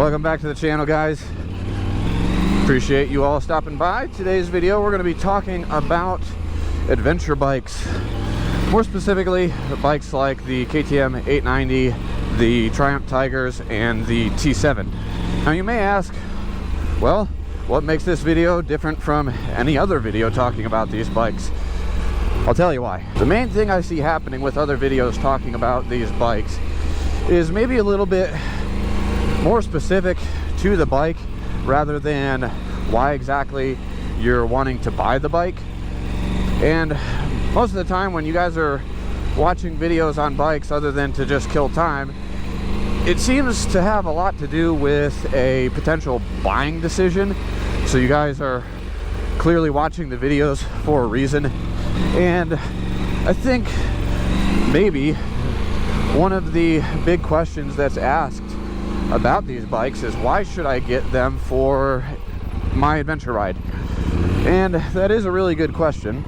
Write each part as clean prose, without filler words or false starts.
Welcome back to the channel, guys. Appreciate you all stopping by. Today's video we're going to be talking about adventure bikes, more specifically bikes like the KTM 890, the Triumph Tigers, and the T7. Now you may ask, well, what makes this video different from any other video talking about these bikes? I'll tell you why. The main thing I see happening with other videos talking about these bikes is maybe a little bit more specific to the bike rather than why exactly you're wanting to buy the bike. And most of the time when you guys are watching videos on bikes other than to just kill time, it seems to have a lot to do with a potential buying decision. So you guys are clearly watching the videos for a reason. And I think maybe one of the big questions that's asked about these bikes is, why should I get them for my adventure ride? And that is a really good question,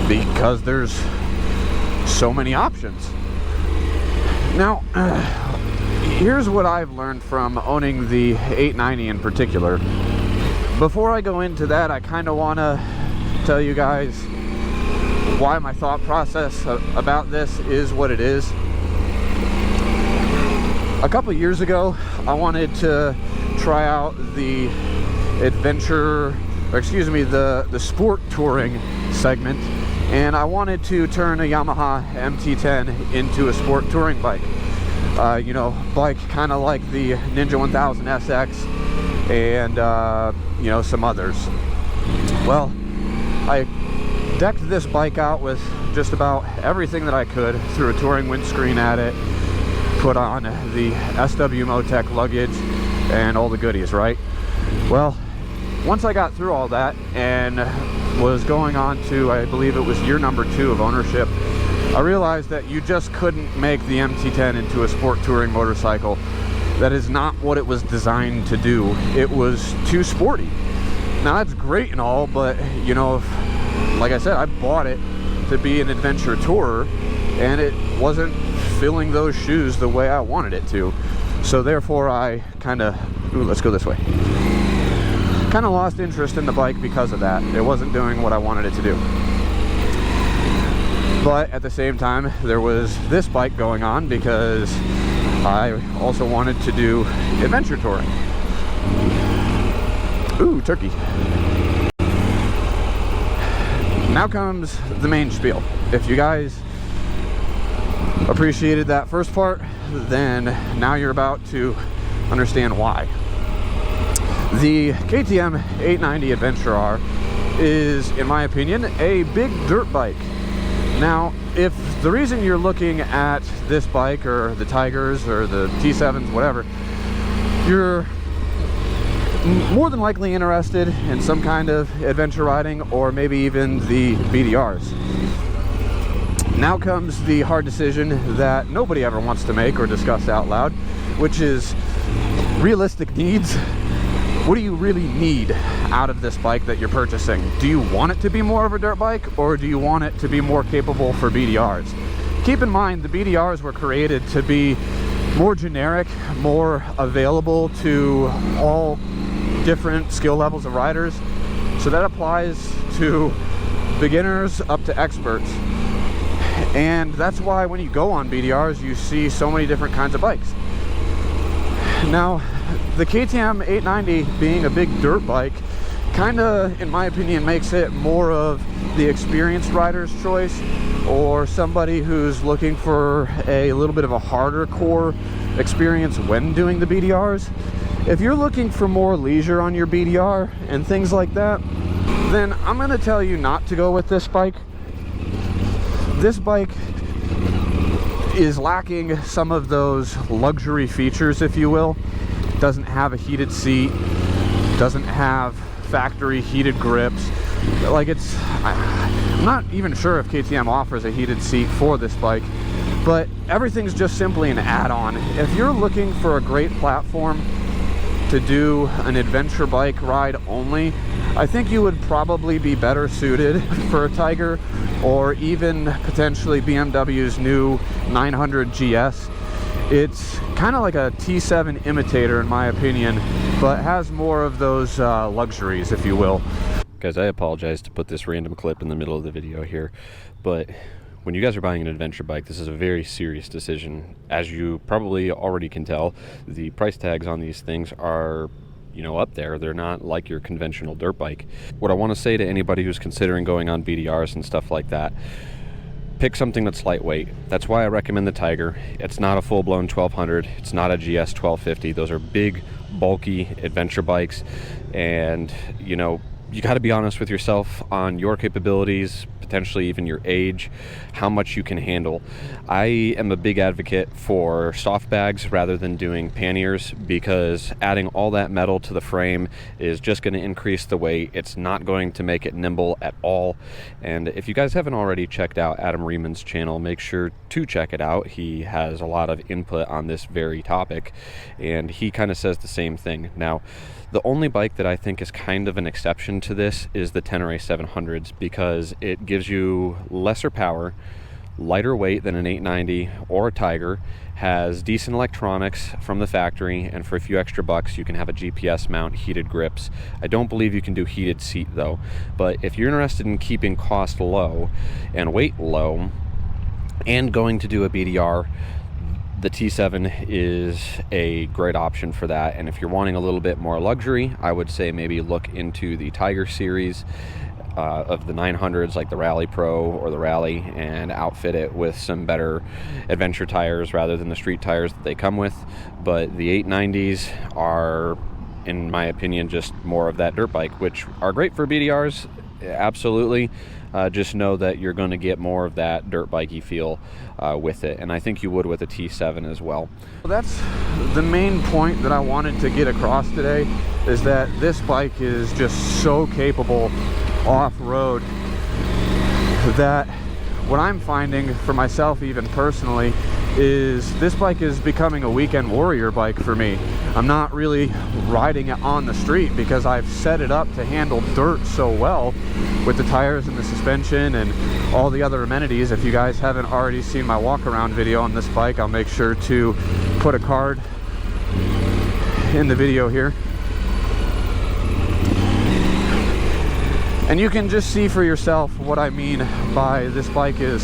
because there's so many options. Now, here's what I've learned from owning the 890 in particular. Before I go into that, I kind of want to tell you guys why my thought process about this is what it is. A couple years ago, I wanted to try out the the sport touring segment, and I wanted to turn a Yamaha MT-10 into a sport touring bike. You know, bike kind of like the Ninja 1000 SX and you know, some others. Well, I decked this bike out with just about everything that I could, threw a touring windscreen at it, put on the SW Motec luggage and all the goodies, right? Well, once I got through all that and was going on to, I believe it was year number 2 of ownership, I realized that you just couldn't make the MT-10 into a sport touring motorcycle. That is not what it was designed to do. It was too sporty. Now that's great and all, but you know, like I said, I bought it to be an adventure tourer, and it wasn't filling those shoes the way I wanted it to. So therefore I kind of, let's go this way, kind of lost interest in the bike because of that. It wasn't doing what I wanted it to do. But at the same time, there was this bike going on because I also wanted to do adventure touring. Ooh, turkey. Now comes the main spiel. If you guys appreciated that first part, then now you're about to understand why. The KTM 890 Adventure R is, in my opinion, a big dirt bike. Now, if the reason you're looking at this bike or the Tigers or the T7s, whatever, you're more than likely interested in some kind of adventure riding, or maybe even the BDRs. Now comes the hard decision that nobody ever wants to make or discuss out loud, which is realistic needs. What do you really need out of this bike that you're purchasing? Do you want it to be more of a dirt bike, or do you want it to be more capable for BDRs? Keep in mind, the BDRs were created to be more generic, more available to all different skill levels of riders. So that applies to beginners up to experts. And that's why when you go on BDRs, you see so many different kinds of bikes. Now, the KTM 890 being a big dirt bike kind of, in my opinion, makes it more of the experienced rider's choice, or somebody who's looking for a little bit of a harder core experience when doing the BDRs. If you're looking for more leisure on your BDR and things like that, then I'm going to tell you not to go with this bike. This bike is lacking some of those luxury features, if you will. It doesn't have a heated seat, doesn't have factory heated grips. Like, I'm not even sure if KTM offers a heated seat for this bike, but everything's just simply an add-on. If you're looking for a great platform to do an adventure bike ride only, I think you would probably be better suited for a Tiger, or even potentially BMW's new 900 GS. It's kind of like a T7 imitator in my opinion, but has more of those luxuries, if you will. Guys, I apologize to put this random clip in the middle of the video here, but when you guys are buying an adventure bike, this is a very serious decision. As you probably already can tell, the price tags on these things are, you know, up there. They're not like your conventional dirt bike. What I want to say to anybody who's considering going on BDRs and stuff like that, pick something that's lightweight. That's why I recommend the Tiger. It's not a full-blown 1200. It's not a GS 1250. Those are big, bulky adventure bikes, and you know, you got to be honest with yourself on your capabilities, potentially even your age, how much you can handle. I am a big advocate for soft bags rather than doing panniers, because adding all that metal to the frame is just going to increase the weight. It's not going to make it nimble at all. And if you guys haven't already checked out Adam Reeman's channel, make sure to check it out. He has a lot of input on this very topic, and he kind of says the same thing. Now, the only bike that I think is kind of an exception to this is the Tenere 700s, because it gives you lesser power, lighter weight than an 890 or a Tiger, has decent electronics from the factory, and for a few extra bucks you can have a GPS mount, heated grips. I don't believe you can do heated seat though, but if you're interested in keeping cost low and weight low and going to do a BDR, the T7 is a great option for that. And if you're wanting a little bit more luxury, I would say maybe look into the Tiger series of the 900s, like the Rally Pro or the Rally, and outfit it with some better adventure tires rather than the street tires that they come with. But the 890s are, in my opinion, just more of that dirt bike, which are great for BDRs, absolutely. Just know that you're going to get more of that dirt bikey feel with it, and I think you would with a T7 as well. That's the main point that I wanted to get across today, is that this bike is just so capable off-road that what I'm finding for myself, even personally, is this bike is becoming a weekend warrior bike for me. I'm not really riding it on the street because I've set it up to handle dirt so well with the tires and the suspension and all the other amenities. If you guys haven't already seen my walk around video on this bike, I'll make sure to put a card in the video here. And you can just see for yourself what I mean by this bike is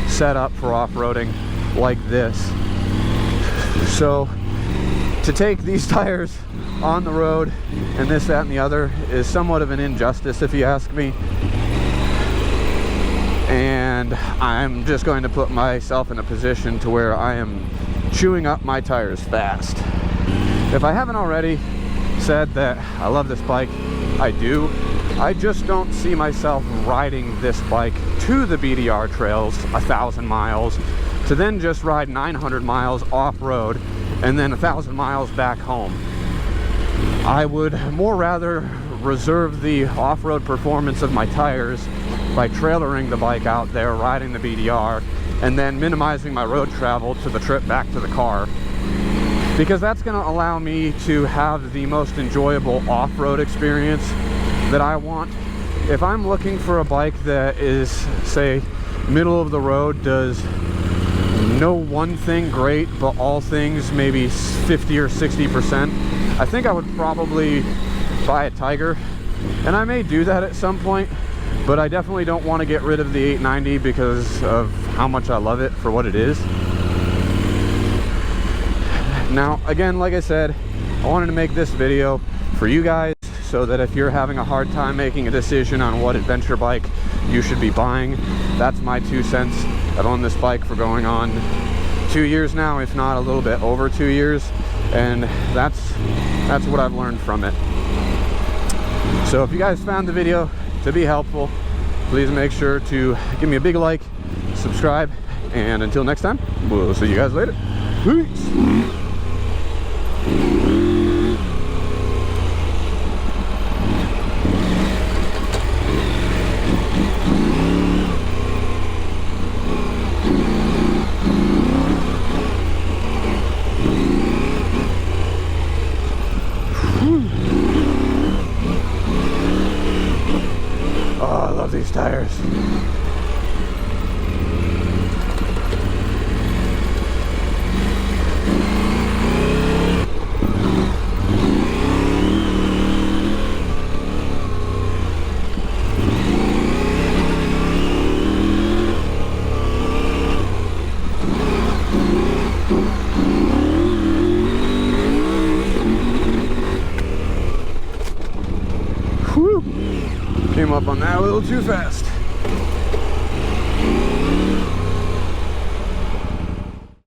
set up for off-roading like this. So to take these tires on the road and this, that, and the other is somewhat of an injustice, if you ask me. And I'm just going to put myself in a position to where I am chewing up my tires fast. If I haven't already said that I love this bike, I do. I just don't see myself riding this bike to the BDR trails 1,000 miles to then just ride 900 miles off-road and then 1,000 miles back home. I would more rather reserve the off-road performance of my tires by trailering the bike out there, riding the BDR, and then minimizing my road travel to the trip back to the car, because that's going to allow me to have the most enjoyable off-road experience that I want. If I'm looking for a bike that is, say, middle of the road, does no one thing great but all things maybe 50 or 60%, I think I would probably buy a Tiger, and I may do that at some point, but I definitely don't want to get rid of the 890 because of how much I love it for what it is. Now again, like I said, I wanted to make this video for you guys, so that if you're having a hard time making a decision on what adventure bike you should be buying, that's my 2 cents. I've owned this bike for going on 2 years now, if not a little bit over 2 years, and that's what I've learned from it. So if you guys found the video to be helpful, please make sure to give me a big like, subscribe, and until next time, we'll see you guys later. Peace! Oh, I love these tires. came up on that a little too fast.